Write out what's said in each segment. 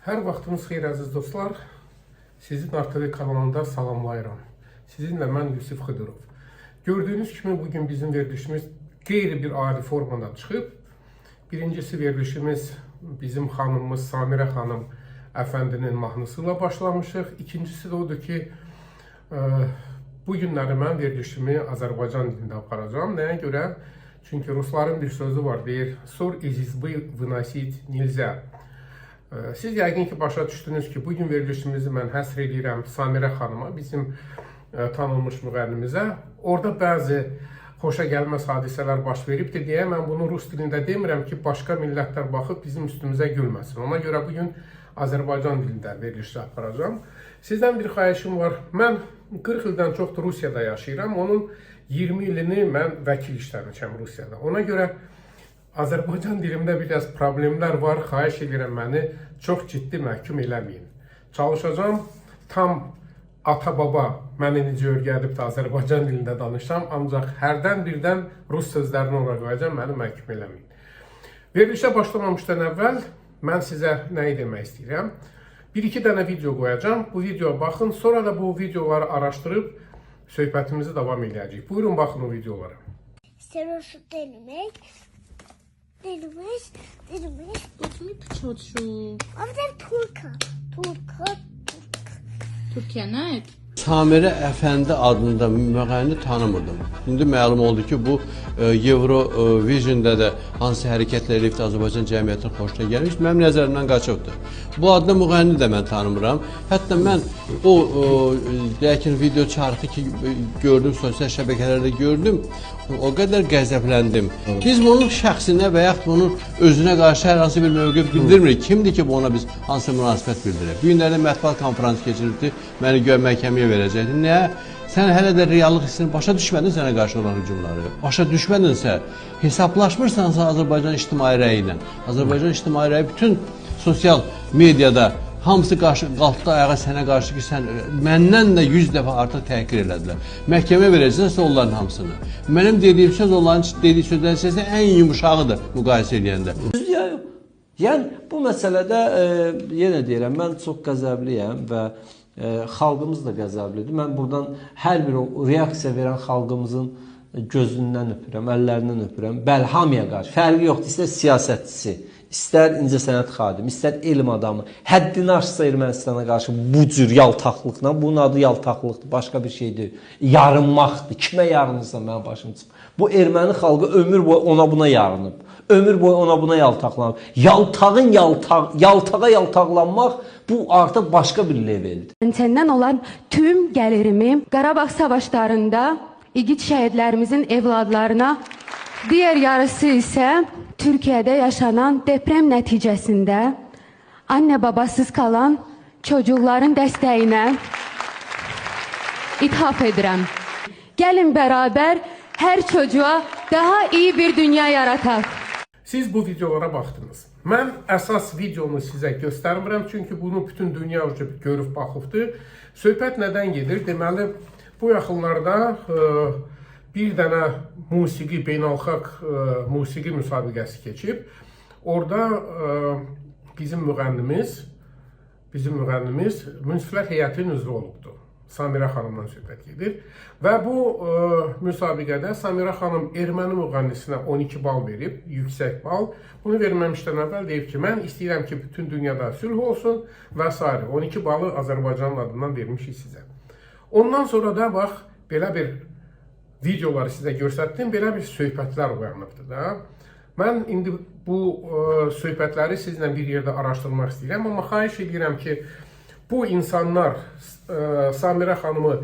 Hər vaxtınız xeyir əziz dostlar. Sizin RTV kanalında salamlayıram. Sizinlə mən Yusif Xıdırov. Gördüyünüz kimi bugün bizim verilişimiz qeyri bir adi formada çıxıb. Birincisi verilişimiz bizim xanımımız Samirə xanım əfəndinin mahnısı ilə başlamışıq. İkincisi də odur ki, bu günləri mən verilişimi Azərbaycan dilində aparacağım. Nəyə görə? Çünki rusların bir sözü var, deyir, "Ссор из избы выносить нельзя". Siz yəqin ki, başa düşdünüz ki, bugün verilişimizi mən həsr edirəm Samirə xanıma, bizim tanınmış müğənnimizə. Orada bəzi xoşa gəlməz hadisələr baş veribdir deyə mən bunu rus dilində demirəm ki, başqa millətlər baxıb bizim üstümüzə gülməsin. Ona görə bugün Azərbaycan dilində verilişi aparacağım. Sizdən bir xahişim var. Mən 40 ildən çoxdur Rusiyada yaşayıram. Onun 20 ilini mən vəkil işləmişəm Rusiyada. Ona görə Azərbaycan dilimdə biraz problemlər var. Xahiş edirəm məni çox ciddi məhkum eləməyin. Çalışacağım tam ata-baba məni necə öyrədib də Azərbaycan dilində danışsam, ancaq hərdən birdən rus sözlərini ora qoyacağım, məni məhkum eləməyin. Verilişə başlamamışdan əvvəl mən sizə nəyi demək istəyirəm? Bir-iki dənə video qoyacağım. Bu videoya baxın, sonra da bu videoları araşdırıb söhbətimizi davam edəcəyik. Buyurun, baxın o videolara. Seroşu denemek. Denemek. Gotumi pıçoçu. Amca Turka. Türkiye ne? Samirə Əfəndi adında müğənni tanımırdım. İndi məlum oldu ki, bu Eurovision'da da hansı hərəkətlər edib Azərbaycan cəmiyyətinin xoşuna gəlmiş, mənim nəzərimdən qaçıbdır. Bu adda müğənni də mən tanımıram. Hətta mən o lakin video çarxı ki gördüm, sosial şəbəkələrdə gördüm, o qədər qəzəbləndim. Biz bunun şəxsinə və yaxud bunun özünə qarşı hər hansı bir mövqe bildirmirik. Kimdir ki, ona biz hansı münasibət bildirək? Bu günlərdə mətbuat konferansı keçirildi, məni məhkəməyə verəcəkdi. Nə? Sən hələ də reallıq hissini başa düşmədin sənə qarşı olan hücumları. Başa düşmədinsə, hesablaşmırsansa Azərbaycan ictimai rəyi ilə. Azərbaycan ictimai rəyi bütün sosial mediada hamısı qalxdı ayağa sənə qarşı ki, sən məndən də 100 dəfə artıq təhqir elədilər. Məhkəmə verəcəksə onların hamısını. Mənim dediyim söz onların dediyi sözlərin içərisində ən yumuşağıdır müqayisə edəndə. Yəni bu məsələdə yenə deyirəm, mən çox qəzəbliyəm və xalqımız da qəzəblidir. Mən buradan hər bir reaksiya verən xalqımızın gözündən öpürəm, əllərindən öpürəm. Bəli, hamıya qarşı. Fərqi yoxdur. İstər siyasətçisi, istər incəsənət xadimi, istər elm adamı. Həddini aşsa Ermənistana qarşı bu cür yaltaqlıqla, bunun adı yaltaqlıqdır, başqa bir şey deyil. Yarınmaqdır. Kimə yarınırsa mənim başım çıxır. Bu erməni xalqı ömür boyu ona buna yarınıb. Ömür boyu ona buna yaltaqlanıb. Yaltağa yaltaqlanmaq bu artıq başqa bir leveldir. Səndən olan tüm gəlirimi Qarabağ savaşlarında igid şəhidlərimizin evladlarına, digər yarısı isə Türkiyədə yaşanan deprem nəticəsində anne babasız qalan çocukların dəstəyinə ithaf edirəm. Gəlin bərabər hər çocuğa daha iyi bir dünya yarataq. Siz bu videolara baxdınız. Mən əsas videonu sizə göstərmirəm, çünki bunu bütün dünya görüb baxıbdır. Söhbət nədən gedir? Deməli, bu yaxınlarda bir dənə musiqi, beynəlxalq musiqi müsabiqəsi keçib. Orada bizim müğənnimiz Münsiflər Heyətinin üzvü olubdur. Samirə xanımdan söhbət gedir. Və bu müsabiqədə Samirə xanım erməni müğənnisinə 12 bal verib, yüksək bal. Bunu verməmişdən əvvəl deyib ki, mən istəyirəm ki, bütün dünyada sülh olsun və s. 12 balı Azərbaycanın adından vermişik sizə. Ondan sonra da bax, belə bir videoları sizə göstərdim, belə bir söhbətlər oyanıbdır da. Mən indi bu söhbətləri sizinlə bir yerdə araşdırmaq istəyirəm, amma xahiş edirəm ki, bu insanlar Samirə xanımı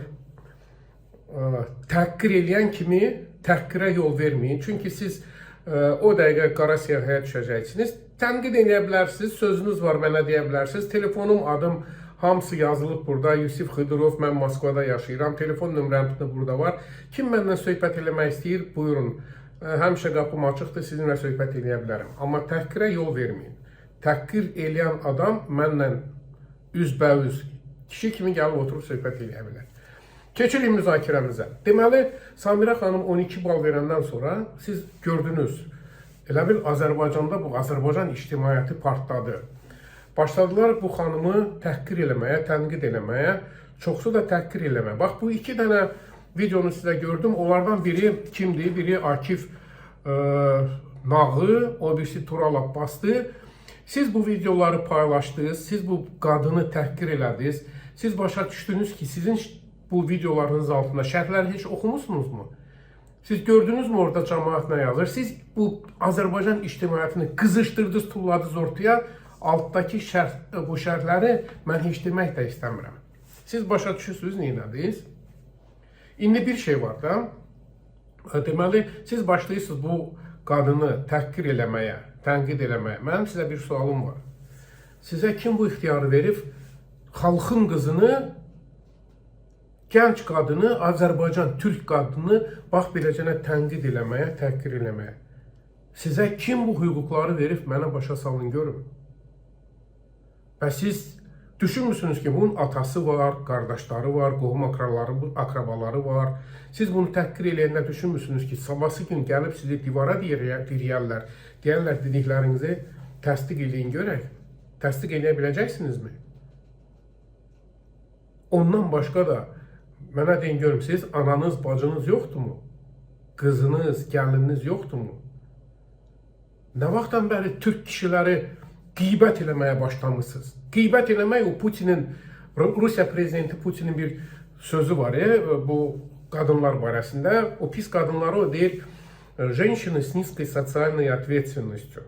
təhqir eləyən kimi təhqirə yol verməyin. Çünki siz o dəqiqə qara siyahıya düşəcəksiniz. Tənqid edə bilərsiniz, sözünüz var, mənə deyə bilərsiniz. Telefonum, adım, hamısı yazılıb burada. Yusif Xıdırov, mən Moskvada yaşayıram. Telefon nömrəm də burada var. Kim məndən söhbət eləmək istəyir, buyurun. Həmişə qapım açıqdır, sizinlə söhbət eləyə bilərəm. Amma təhqirə yol verməyin. Təhqir eləyən adam mənlə üzbəüz kişi kimi gəlib oturub söhbət eləyə bilər. Keçirik müzakirəmizə. Deməli, Samirə xanım 12 bal verəndən sonra siz gördünüz, elə bil Azərbaycanda bu Azərbaycan ictimaiyyəti partladı. Başladılar bu xanımı təhqir eləməyə, tənqid eləməyə, çoxsu da təhqir eləməyə. Bax, bu iki dənə videonu sizə gördüm. Onlardan biri kimdir? Biri Akif Nağı, o birisi Tural Abbas'dı. Siz bu videoları paylaşdınız, siz bu qadını təhqir elədiniz. Siz başa düşdünüz ki, sizin bu videolarınız altında şərhləri heç oxumusunuzmu? Siz gördünüzmü orada cəmaət nə yazır? Siz bu Azərbaycan ictimaiyyətini qızışdırdınız, tulladınız ortaya. Altdakı bu şərhləri mən heç demək də istəmirəm. Siz başa düşürsünüz, neynədiniz? İndi bir şey var da, deməli, siz başlayırsınız bu qadını təhqir eləməyə, tənqid eləməyə. Mənim sizə bir sualım var. Sizə kim bu ixtiyarı verib? Xalqın qızını, gənc qadını, Azərbaycan, Türk qadını bax beləcənə tənqid eləməyə, təhqir eləməyə. Sizə kim bu hüquqları verib? Mənə başa salın görün. Və siz düşünmüsünüz ki, bunun atası var, qardaşları var, qohum akrabaları var. Siz bunu təhqir eləyəndə düşünmüsünüz ki, sabahsı gün gəlib sizi divara diriyərlər, deyərlər dediklərinizi təsdiq eləyin görək. Təsdiq eləyə biləcəksinizmi? Ondan başqa da mənə deyin görüm, siz ananız, bacınız yoxdurmu? Qızınız, gəlininiz yoxdurmu? Nə vaxtdan bəri Türk kişiləri qeybət eləməyə başlamışsınız? Qeybət eləmək o Putinin, Rusiya prezidenti Putinin bir sözü var bu qadınlar barəsində. O pis qadınları o deyir, женщины с низкой социальной ответственностью.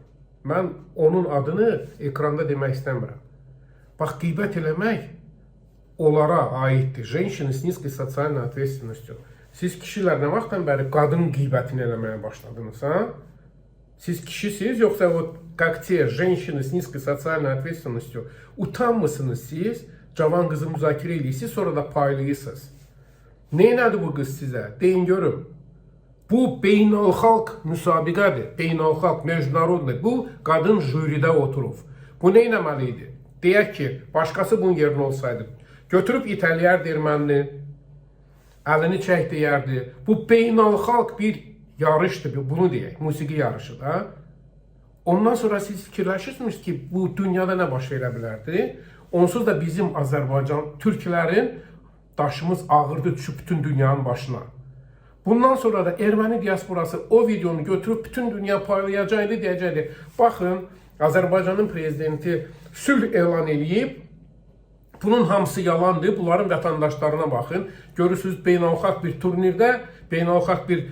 Mən onun adını ekranda demək istəmirəm. Bax, qeybət eləmək onlara aiddir. Женщины с низкой социальной ответственностью. Siz kişilər nə vaxtdan bəri qadın qeybətini eləməyə başladınız, ha? Siz kişisiniz, yoxsa o как те женщины с низкой социальной ответственностью utanmısınız siz? Cavan qızı müzakirə edirsiniz, sonra da paylayırsınız. Neynədir bu qız sizə? Deyin görüm. Bu beynəlxalq müsabiqədir. Beynəlxalq, mecnaruddur. Bu qadın jüridə oturub. Bu neynəməli idi? Deyək ki, başqası bunun yerinə olsaydı, götürüb itələyərdi ermənini, əlini çək deyərdi. Bu beynəlxalq bir yarışdır, bunu deyək, musiqi yarışı da. Ondan sonra siz fikirləşirsiniz ki, bu dünyada nə baş verə bilərdi? Onsuz da bizim Azərbaycan, Türklərin daşımız ağırdı düşüb bütün dünyanın başına. Bundan sonra da erməni diasporası o videonu götürüb bütün dünya paylayacaqdı, deyəcəkdi. Baxın, Azərbaycanın prezidenti sülh elan eləyib, bunun hamısı yalandır, bunların vətəndaşlarına baxın. Görürsünüz, beynəlxalq bir turnirdə, beynəlxalq bir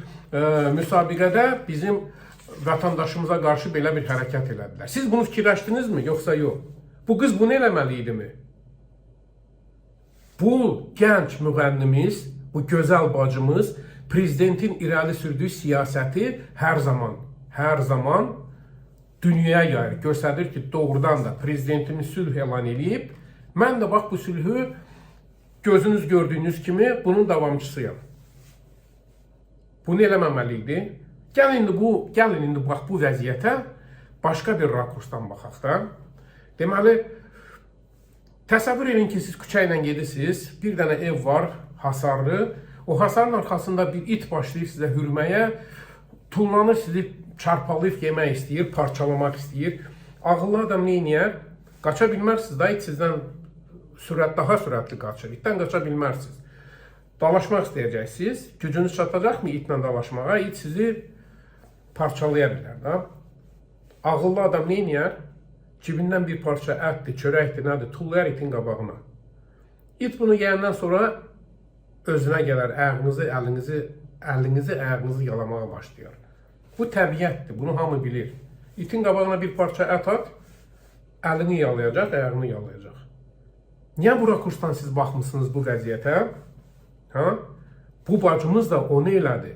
müsabiqədə bizim vətəndaşımıza qarşı belə bir hərəkət elədilər. Siz bunu fikirləşdinizmi, yoxsa yox? Bu qız bunu eləməli idimi? Bu gənc müğənnimiz, bu gözəl bacımız prezidentin irəli sürdüyü siyasəti hər zaman dünyaya yayır. Göstərir ki, doğrudan da prezidentimiz sülh elan eləyib. Mən də bax bu sülhü gözünüz gördüyünüz kimi bunun davamçısıyam. Bunu eləməməli idi. Gəlin indi bax bu vəziyyətə başqa bir rakursdan baxaq da. Deməli, təsəvvür edin ki, siz küçə ilə gedirsiniz, bir dənə ev var, hasarlı. O hasarın arxasında bir it başlayır sizə hürməyə, tullanır, sizi çarpalayıb yemək istəyir, parçalamaq istəyir. Ağıllı adam neyniyər? Qaça bilmərsiniz da, it sizdən daha sürətli qaçır, itdən qaça bilmərsiniz. Dalaşmaq istəyəcəksiniz, gücünüz çatacaqmı itlə dalaşmağa? İt sizi parçalaya bilər da. Ağıllı adam neyniyər? Cibindən bir parça ətdir, çörəkdir, nədir? Tullayar itin qabağına. İt bunu yeyəndən sonra özünə gələr, əlinizi, ayağınızı yalamağa başlayır. Bu təbiətdir, bunu hamı bilir. İtin qabağına bir parça ət at, əlini yalayacaq, ayağını yalayacaq. Niyə bu rakursdan siz baxmısınız bu vəziyyətə? Bu bacımız da onu elədi.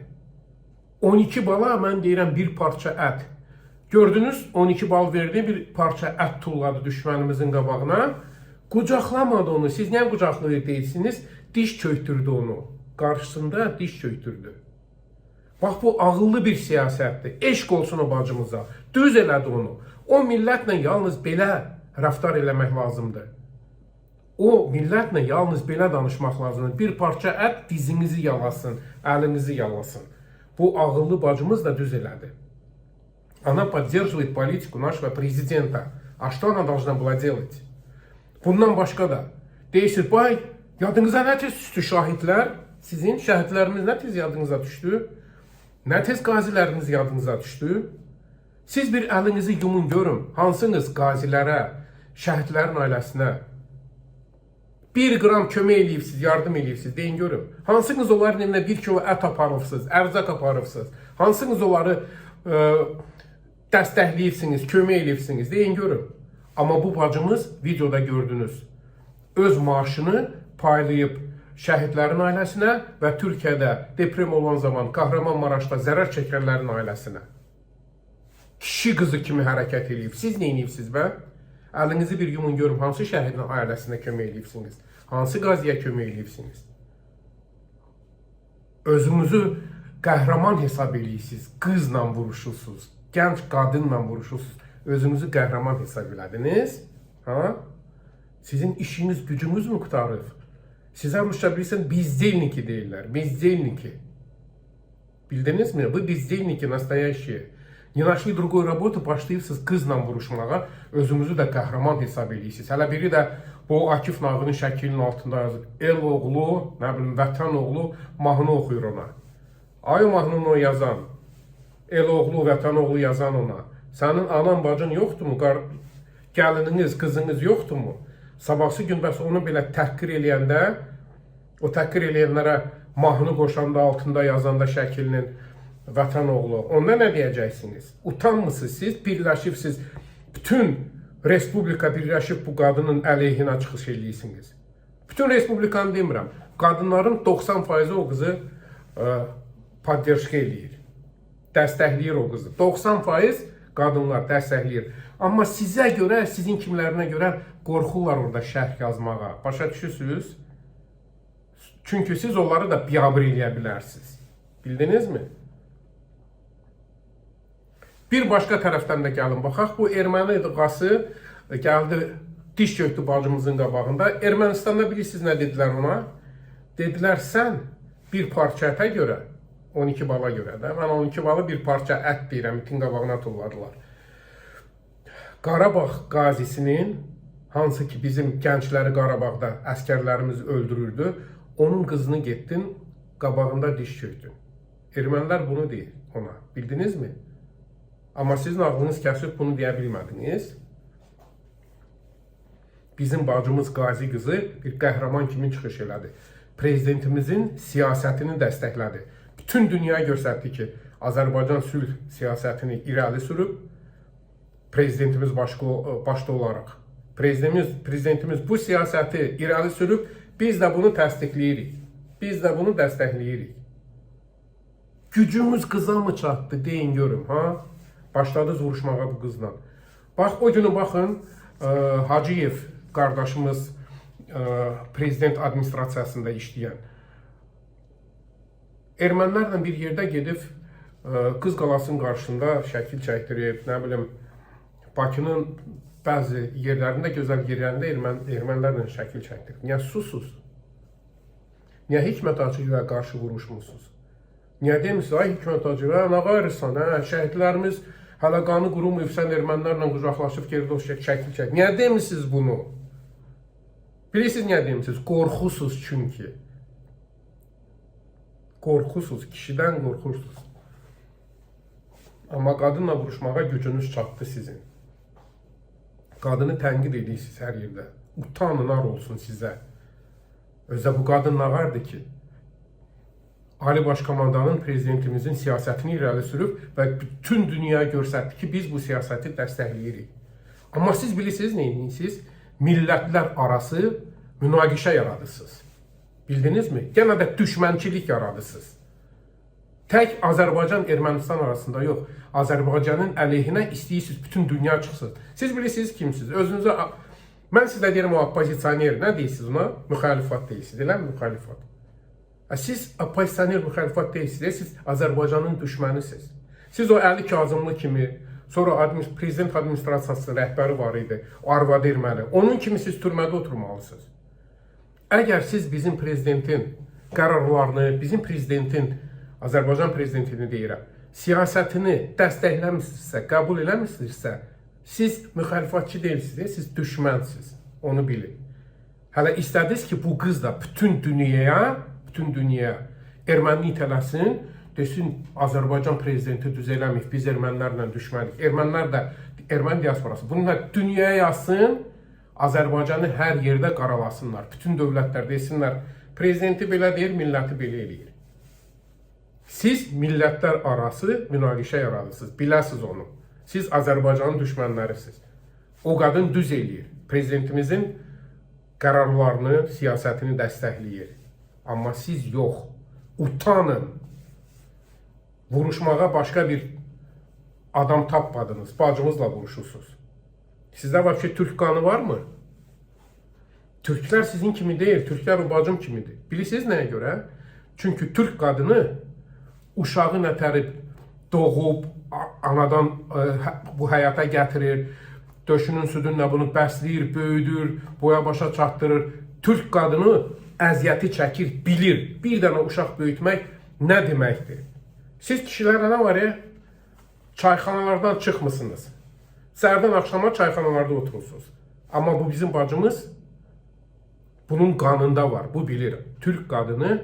12 bala, mən deyirəm, bir parça ət. Gördünüz, 12 bal verdi, bir parça ət tulladı düşmənimizin qabağına. Qucaqlamadı onu. Siz niyə qucaqlayır deyirsiniz? Diş çöktürdü onu. Qarşısında diş çöktürdü. Bax, bu ağıllı bir siyasətdir. Eşq olsun o bacımıza. Düz elədi onu. O millətlə yalnız belə rəftar eləmək lazımdır. O millətlə yalnız belə danışmaq lazımdır. Bir parça ət dizinizi yalasın, əlinizi yalasın. Bu ağıllı bacımız da düz elədi. Она поддерживает политику нашего президента А что она должна была делать? Bundan başqa da deyirsiniz, bay, yadınıza nə tez düşdü şahidlər? Sizin şəhidləriniz nə tez yadınıza düşdü? Nə tez qaziləriniz yadınıza düşdü? Siz bir əlinizi yumun görün, hansınız qazilərə, şəhidlərin ailəsinə 1 qram kömək eləyibsiz, yardım eləyibsiz, deyin görün. Hansınız onların evinə 1 kilo ət aparıbsınız, ərzaq aparıbsınız, hansınız onları dəstəkləyibsiniz, kömək eləyibsiniz, deyin görün. Amma bu bacımız videoda gördünüz, öz maaşını paylayıb şəhidlərin ailəsinə və Türkiyədə deprem olan zaman Kahramanmaraşda zərər çəkənlərin ailəsinə. Kişi qızı kimi hərəkət eləyib. Siz nə eləyibsiniz bə? Əlinizi bir yumun görün, hansı şəhidin ailəsinə kömək eləyibsiniz? Hansı qaziyə kömək eləyibsiniz? Özünüzü qəhrəman hesab eləyirsiniz, qızla vuruşursunuz, gənc qadınla vuruşursunuz, özünüzü qəhrəman hesab elədiniz. Ha? Sizin işiniz, gücünüz mü qutarır? Sizə Rusça bilirsən, bizdelniki deyirlər, bizdelniki. Bildiniz mi? Bu bizdelniki nastoящие. Не нашли другой работы, başlayırsınız qızla vuruşmağa, özünüzü də qəhrəman hesab edirsiniz. Hələ biri də bu Akif Nağının şəklinin altında yazıb, el oğlu, nə bilim, vətən oğlu mahnı oxuyur ona. Ay o mahnını o yazan, el oğlu, vətən oğlu yazan ona. Sənin anan, bacın yoxdurmu? Gəlininiz, qızınız yoxdurmu? Sabahsı gün bəs onu belə təhqir eləyəndə, o təhqir eləyənlərə mahnı qoşanda, altında yazanda şəklinin vətən oğlu, onda nə deyəcəksiniz? Utanmısınız siz, birləşibsiz, bütün respublika birləşib bu qadının əleyhinə çıxış eləyirsiniz. Bütün respublikanı demirəm, qadınların 90% o qızı podderşka eləyir, dəstəkləyir o qızı. 90% qadınlar dəstəkləyir. Amma sizə görə, sizin kimlərinə görə qorxurlar orada şərh yazmağa. Başa düşürsünüz? Çünki siz onları da biabır eləyə bilərsiniz. Bildinizmi? Bir başqa tərəfdən də gəlin baxaq. Bu erməni idğası gəldi, diş çöktü bacımızın qabağında. Ermənistanda bilirsiniz nə dedilər ona? Dedilər, sən bir parça ətə görə, 12 bala görə də, mən 12 balı bir parça ət deyirəm, itin qabağına tulladılar. Qarabağ qazisinin, hansı ki bizim gəncləri Qarabağda əskərlərimiz öldürürdü, onun qızını getdin, qabağında diş çöktün. Ermənilər bunu deyir ona, bildinizmi? Amma sizin ağlınız kəsib bunu deyə bilmədiniz. Bizim bacımız Qazi qızı bir qəhrəman kimi çıxış elədi. Prezidentimizin siyasətini dəstəklədi. Bütün dünyaya göstərdi ki, Azərbaycan sülh siyasətini irəli sürüb, prezidentimiz başda olaraq. Prezidentimiz bu siyasəti irəli sürüb, biz də bunu təsdiqləyirik. Biz də bunu dəstəkləyirik. Gücümüz qıza mı çatdı, deyin görüm, ha? Başladınız vuruşmağa bu qızla. Bax, o günü baxın, Hacıyev qardaşımız prezident administrasiyasında işləyən. Ermənilərlə bir yerdə gedib, Qız Qalasının qarşısında şəkil çəkdirib, nə bilim, Bakının bəzi yerlərində, gözəl yerlərində ermənilərlə şəkil çəkdirib. Niyə susuz? Niyə Hikmət Hacıyevə qarşı vuruşmuşsunuz? Niyə demişsiniz, ay Hikmət Hacıyevə, nə qayırsan, şəhidlərimiz hələ qanı qurumayıb, sən ermənilərlə qucaqlaşıb geridə o şəkil çək. Niyə demişsiniz bunu? Bilirsiniz niyə demişsiniz? Qorxusuz çünki. Qorxusuz, kişidən qorxursunuz. Amma qadınla vuruşmağa gücünüz çatdı sizin. Qadını tənqid edirsiniz hər yerdə. Utanınar olsun sizə. Özdə bu qadın nə vardı ki? Ali Başkomandanın prezidentimizin siyasətini irəli sürüb və bütün dünyaya göstərdi ki, biz bu siyasəti dəstəkləyirik. Amma siz bilirsiniz nə edirsiniz? Millətlər arası münaqişə yaradırsınız. Bildinizmi? Yenə də düşmənçilik yaradırsınız. Tək Azərbaycan Ermənistan arasında yox, Azərbaycanın əleyhinə istəyirsiniz, bütün dünya çıxsın. Siz bilirsiniz kimsiniz? Özünüzə, mən sizə deyirəm o opposisioner, nə deyirsiniz ona? Müxalifat deyirsiniz, elə mi? Müxalifat. Siz opposisioner müxalifat deyirsiniz, siz Azərbaycanın düşmənisiniz. Siz o Əli Kazımlı kimi, sonra prezident administrasiyasının rəhbəri var idi, o arvadı erməni. Onun kimi siz türmədə oturmalısınız. Əgər siz bizim prezidentin qərarlarını, bizim prezidentin, Azərbaycan prezidentini deyirəm, siyasətini dəstəkləmişsinizsə, qəbul eləmişsinizsə, Siz müxəlifatçı deyilsiniz, siz düşmənsiniz. Onu bilin. Hələ istədiniz ki, bu qız da bütün dünyaya erməni itələsin, desin Azərbaycan prezidenti düz eləməyib, biz ermənilərlə düşmənik. Ermənilər də, erməni diasporası bununla dünyaya yazsın, Azərbaycanı hər yerdə qaralasınlar. Bütün dövlətlər desinlər, prezidenti belə deyir, milləti belə eləyir. Siz millətlər arası münaqişə yaradırsınız, biləsiniz onu. Siz Azərbaycanın düşmənlərisiniz. O qadın düz eləyir. Prezidentimizin qərarlarını, siyasətini dəstəkləyir. Amma siz yox. Utanın. Vuruşmağa başqa bir adam tapmadınız. Bacımızla vuruşursunuz. Sizdə var ki, Türk qanı varmı? Türklər sizin kimi deyil. Türklər o bacım kimidir. Bilirsiniz nəyə görə? Çünki Türk qadını uşağı nətərib, doğub, anadan bu həyata gətirir, döşünün südünlə bunu bəsləyir, böyüdür, boya başa çatdırır. Türk qadını əziyyəti çəkir, bilir. Bir dənə uşaq böyütmək nə deməkdir? Siz kişilərlə nə var ya? Çayxanalardan çıxmısınız. Səhərdən axşama çayxanalarda oturursunuz. Amma bu bizim bacımız, bunun qanında var, bu bilir. Türk qadını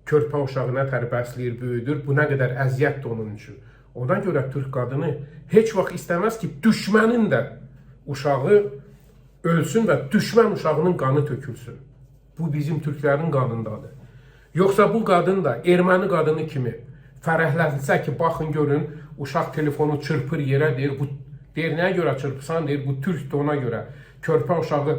körpə uşağı nətər bəsləyir, böyüdür. Bu nə qədər əziyyətdir onun üçün. Ondan görə Türk qadını heç vaxt istəməz ki, düşmənin də uşağı ölsün və düşmən uşağının qanı tökülsün. Bu bizim Türklərin qanındadır. Yoxsa bu qadın da erməni qadını kimi fərəhlənsə ki, baxın görün, uşaq telefonu çırpır yerə, deyir, bu deyir, nəyə görə çırpırsan, deyir, bu Türkdür ona görə. Körpə uşağı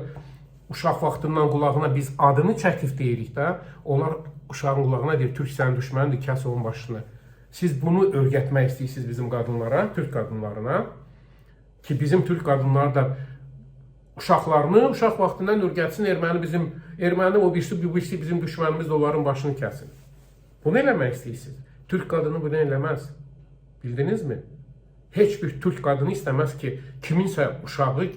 uşaq vaxtından qulağına biz adını çəkib deyirik də, onlar uşağın qulağına deyir, Türk sənin düşmənidir, kəs onun başını. Siz bunu öyrətmək istəyirsiniz bizim qadınlara, Türk qadınlarına ki, bizim Türk qadınları da uşaqlarını uşaq vaxtından öyrətsin, erməni o birisi, bu birisi bizim düşmənimiz də onların başını kəsin. Bunu eləmək istəyirsiniz. Türk qadını bunu eləməz. Bildinizmi? Heç bir Türk qadını istəməz ki, kiminsə uşağı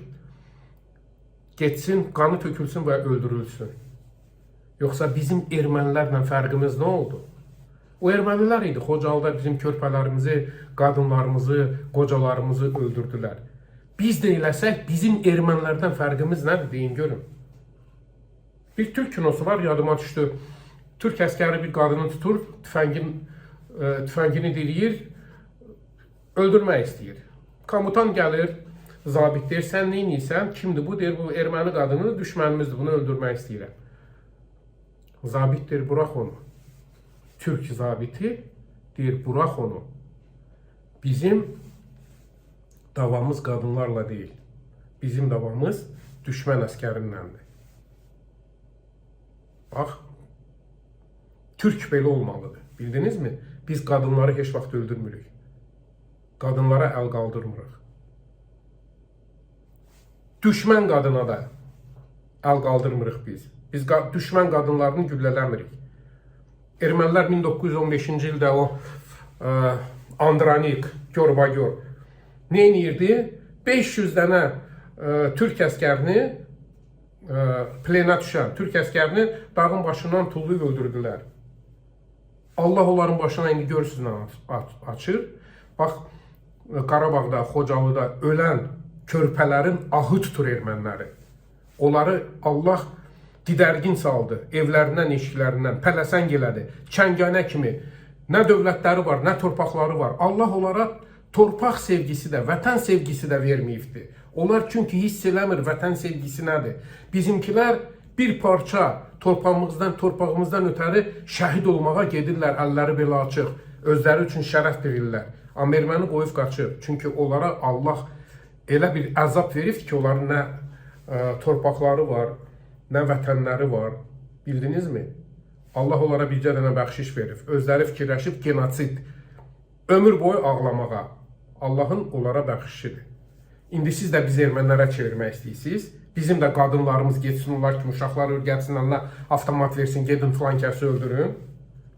getsin, qanı tökülsün və öldürülsün. Yoxsa bizim ermənilərlə fərqimiz nə oldu? O ermənilər idi, Xocalıda bizim körpələrimizi, qadınlarımızı, qocalarımızı öldürdülər. Biz də eləsək, bizim ermənilərdən fərqimiz nədir, deyin görün. Bir Türk kinosu var, yadıma düşdü. Türk əskəri bir qadını tutur, tüfəngini diriyir, öldürmək istəyir. Komutan gəlir, zabit deyir, sən neyiniysən, kimdir bu? Deyir, bu erməni qadını düşmənimizdir, bunu öldürmək istəyirəm. Zabit deyir, burax onu. Türk zabiti deyir, burax onu. Bizim davamız qadınlarla deyil. Bizim davamız düşmən əskərinləndir. Bax, Türk belə olmalıdır. Bildinizmi? Biz qadınları heç vaxt öldürmürük. Qadınlara əl qaldırmırıq. Düşmən qadına da əl qaldırmırıq biz. Biz düşmən qadınlarını güllələmirik. Ermənilər 1915-ci ildə o Andranik, Gör-bagör nə edirdi? 500 dənə Türk əskərini plenə düşən, Türk əskərini dağın başından tullayıb öldürdülər. Allah onların başına indi görürsünüz açır. Bax, Qarabağda, Xocalıda ölən körpələrin ahı tutur erməniləri. Onları Allah didərgin saldı, evlərindən, eşiklərindən, pələsəng elədi, çəngənə kimi. Nə dövlətləri var, nə torpaqları var. Allah onlara torpaq sevgisi də, vətən sevgisi də verməyibdir. Onlar çünki hiss eləmir vətən sevgisi nədir. Bizimkilər bir parça torpağımızdan ötəri şəhid olmağa gedirlər, əlləri belə açıq. Özləri üçün şərəf verirlər. Amma erməni qoyub qaçıb. Çünki onlara Allah elə bir əzab verib ki, onların nə torpaqları var, nə vətənləri var. Bildinizmi? Allah onlara bircə dənə bəxşiş verib. Özləri fikirləşib genosid. Ömür boyu ağlamağa. Allahın onlara bəxşişidir. İndi siz də bizi ermənilərə çevirmək istəyirsiniz. Bizim də qadınlarımız getsin, onlar kimi uşaqlar öyrətsin, Allah avtomat versin, gedin filan kəsi öldürün.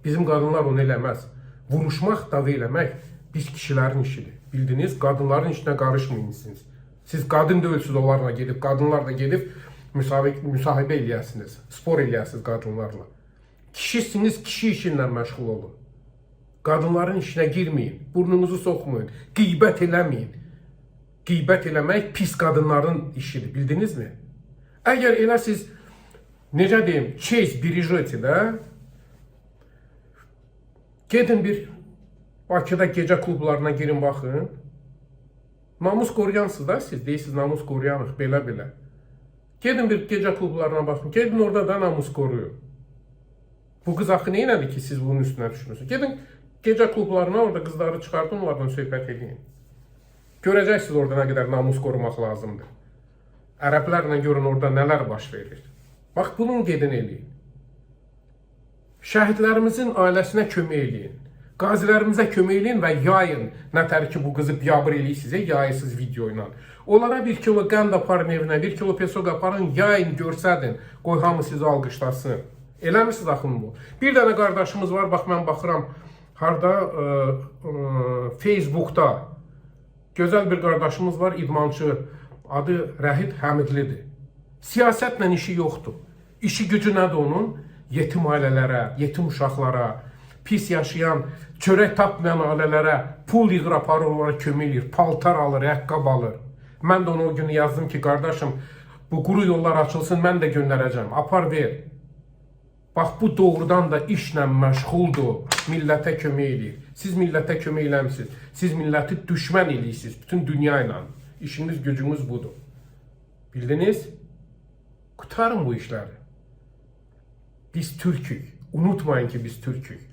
Bizim qadınlar onu eləməz. Vuruşmaq, dava eləmək biz kişilərin işidir. Bildiniz, qadınların işinə qarışmayınsınız. Siz qadın deyilsiniz onlarla gedib, qadınlar da gedib müsahibə eləyəsiniz, spor eləyəsiniz qadınlarla. Kişisiniz, kişi işinlə məşğul olun. Qadınların işinə girməyin, burnunuzu soxmayın, qeybət eləməyin. qeybət eləmək pis qadınların işidir, bildinizmi? Əgər elə siz, necə deyim, çeyiz birijeti də, gedin bir Bakıda gecə klublarına girin, baxın. Namus qoruyansınız da siz, deyirsiniz namus qoruyanıq, belə-belə. Gedin bir gecə klublarına baxın, gedin orada da namus qoruyun. Bu qız axı neynədir ki, siz bunun üstünə düşünürsünüz? Gedin gecə klublarına, orada qızları çıxardın, onlardan söhbət edin. Görəcəksiniz orada nə qədər namus qorumaq lazımdır. Ərəblərlə görün orada nələr baş verir. Bax, bunu gedin eləyin. Şəhidlərimizin ailəsinə kömək eləyin. Qazilərimizə kömək eləyin və yayın. Nətər ki, bu qızı biabır eləyirsiniz, yayırsınız video ilə. Onlara 1 kilo qənd aparın evinə, 1 kilo pesoq aparın, yayın, görsədin. Qoy hamı sizi alqışlasın. Eləmirsiniz axın bu. Bir dənə qardaşımız var, bax mən baxıram, harda, Facebookda. Gözəl bir qardaşımız var, idmançı. Adı Rəhid Həmidlidir. Siyasətlə işi yoxdur. İşi gücü nədir onun? Yetim ailələrə, yetim uşaqlara, pis yaşayan, çörək tapmayan ailələrə pul yığır, aparır, onlara kömək edir, paltar alır, əqqab alır. Mən də ona o günü yazdım ki, qardaşım, bu quru yollar açılsın, mən də göndərəcəm, apar ver. Bax, bu doğrudan da işlə məşğuldur, millətə kömək edir. Siz millətə kömək eləmişsiniz, siz milləti düşmən eləyirsiniz, bütün dünya ilə. İşiniz, gücünüz budur. Bildiniz? Qutarın bu işləri. Biz Türkük. Unutmayın ki, biz Türkük.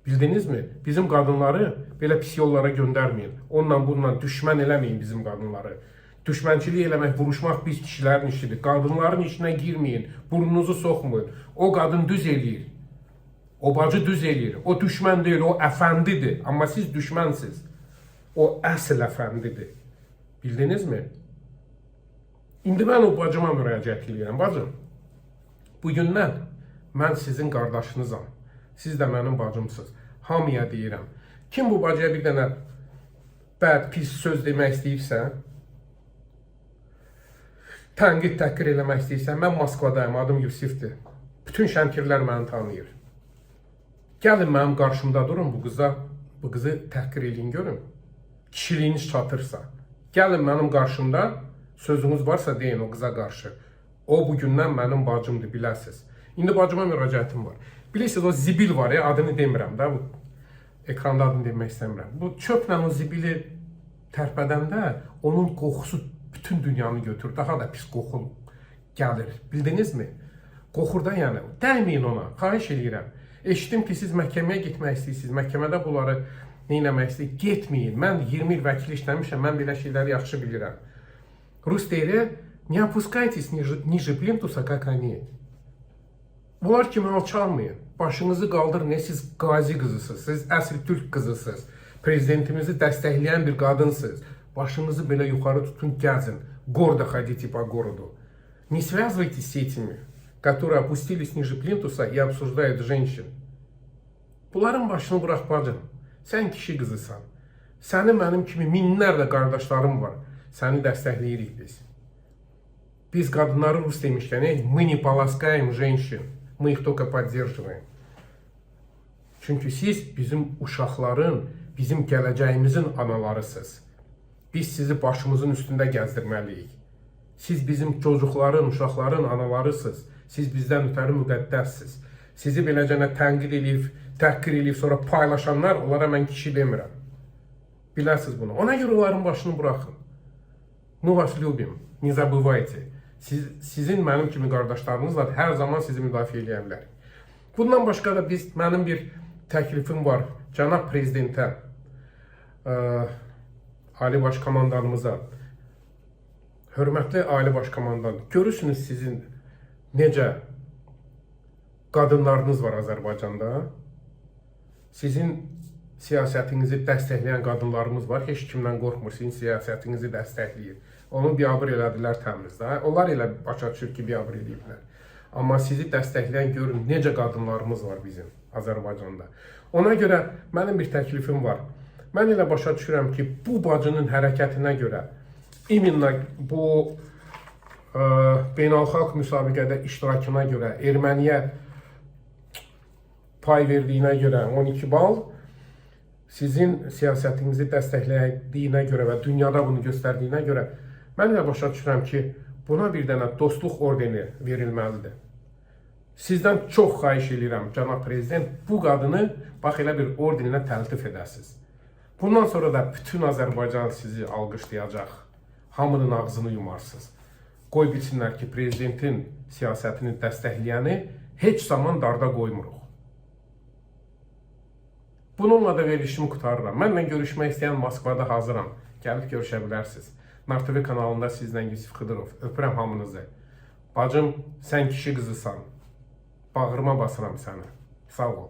Bildinizmi? Bizim qadınları belə pis yollara göndərməyin. Onunla bununla düşmən eləməyin bizim qadınları. Düşmənçilik eləmək, vuruşmaq biz kişilərin işidir. Qadınların işinə girməyin, burnunuzu soxmayın. O qadın düz eləyir. O bacı düz eləyir. O düşmən deyil, o əfəndidir. Amma siz düşmənsiniz. O əsl əfəndidir. Bildinizmi? İndi mən o bacıma müraciət edirəm. Bacım, bugündən mən sizin qardaşınızam. Siz də mənim bacımsınız. Hamıya deyirəm. Kim bu bacıya bir dənə bəd, pis söz demək istəyirsə, tənqid, təhqir eləmək istəyirsə, mən Moskvadayım, adım Yusifdir. Bütün şəmkirlər məni tanıyır. Gəlin mənim qarşımda durun bu qızı təhqir eləyin görün. Kişiliyiniz çatırsa. Gəlin mənim qarşımda, sözünüz varsa deyin o qıza qarşı. O bugündən mənim bacımdır, biləsiniz. İndi bacıma müraciətim var. Bilirsiniz, o zibil var ya, adını demirəm də, bu ekranda adını demək istəmirəm. Bu çöplə o zibili tərpədəndə onun qoxusu bütün dünyanı götürür. Daha da pis qoxu gəlir. Bildinizmi? Qoxur da yəni. Dəyməyin ona, xahiş edirəm. Eşitdim ki, siz məhkəməyə getmək istəyirsiniz. Məhkəmədə bunları neynəmək istəyir? Getməyin. Mən 20 il vəkil işləmişəm, mən belə şeyləri yaxşı bilirəm. Rus deyir, не опускайтесь ниже плинтуса, как они. Bunlar kimi alçalmayın. Başınızı qaldırın, ne siz qazi qızısınız, siz əsl Türk qızısınız. Prezidentimizi dəstəkləyən bir qadınsınız. Başınızı belə yuxarı tutun, gəzin. Гордо ходите по городу. Не связывайтесь с этими, которые опустились ниже плинтуса и обсуждают женщин. Bunların başını bırak bacım. Sən kişi qızısan. Səni mənim kimi minlərlə qardaşlarım var. Səni dəstəkləyirik biz. Biz qadınları Rus demişkən, мы не поласкаем женщин. Мы их только поддерживаем. Çünki siz bizim uşaqların, bizim gələcəyimizin analarısınız. Biz sizi başımızın üstündə gəzdirməliyik. Siz bizim çocukların, uşaqların analarısınız. Siz bizdən ötəri müqəddəssiniz. Sizi beləcənə tənqid edib, təhqir edib, sonra paylaşanlar, onlara mən kişi demirəm. Biləsiniz bunu. Ona görə onların başını bırakın. Мы вас любим, не забывайте. Sizin mənim kimi qardaşlarınız var, hər zaman sizi müdafiə edə bilərik. Bundan başqa da mənim bir təklifim var cənab prezidentə, Ali Baş Komandanımıza. Hörmətli Ali Baş Komandan, görürsünüz sizin necə qadınlarınız var Azərbaycanda. Sizin siyasətinizi dəstəkləyən qadınlarımız var. Heç kimdən qorxmur, sizin siyasətinizi dəstəkləyir. Onu biabır elədilər təmizdə. Onlar elə başa düşür ki, biabır eləyiblər. Amma sizi dəstəkləyən görün, necə qadınlarımız var bizim Azərbaycanda. Ona görə mənim bir təklifim var. Mən elə başa düşürəm ki, bu bacının hərəkətinə görə, iminlə bu beynəlxalq müsabiqədə iştirakına görə, erməniyə pay verdiyinə görə 12 bal, sizin siyasətinizi dəstəklədiyinə görə və dünyada bunu göstərdiyinə görə mən də başa düşürəm ki, buna bir dənə dostluq ordeni verilməlidir. Sizdən çox xahiş edirəm, cənab prezident, bu qadını bax elə bir ordenlə təltif edəsiniz. Bundan sonra da bütün Azərbaycan sizi alqışlayacaq. Hamının ağzını yumarsınız. Qoy bilsinlər ki, prezidentin siyasətini dəstəkləyəni heç zaman darda qoymuruq. Bununla da verilişimi qutarıram. Mənlə görüşmək istəyən Moskvada hazıram. Gəlib görüşə bilərsiniz. Nar TV kanalında sizdən Yusif Xıdırov. Öpürəm hamınızı. Bacım, sən kişi qızısan. Bağrıma basıram səni. Sağ ol.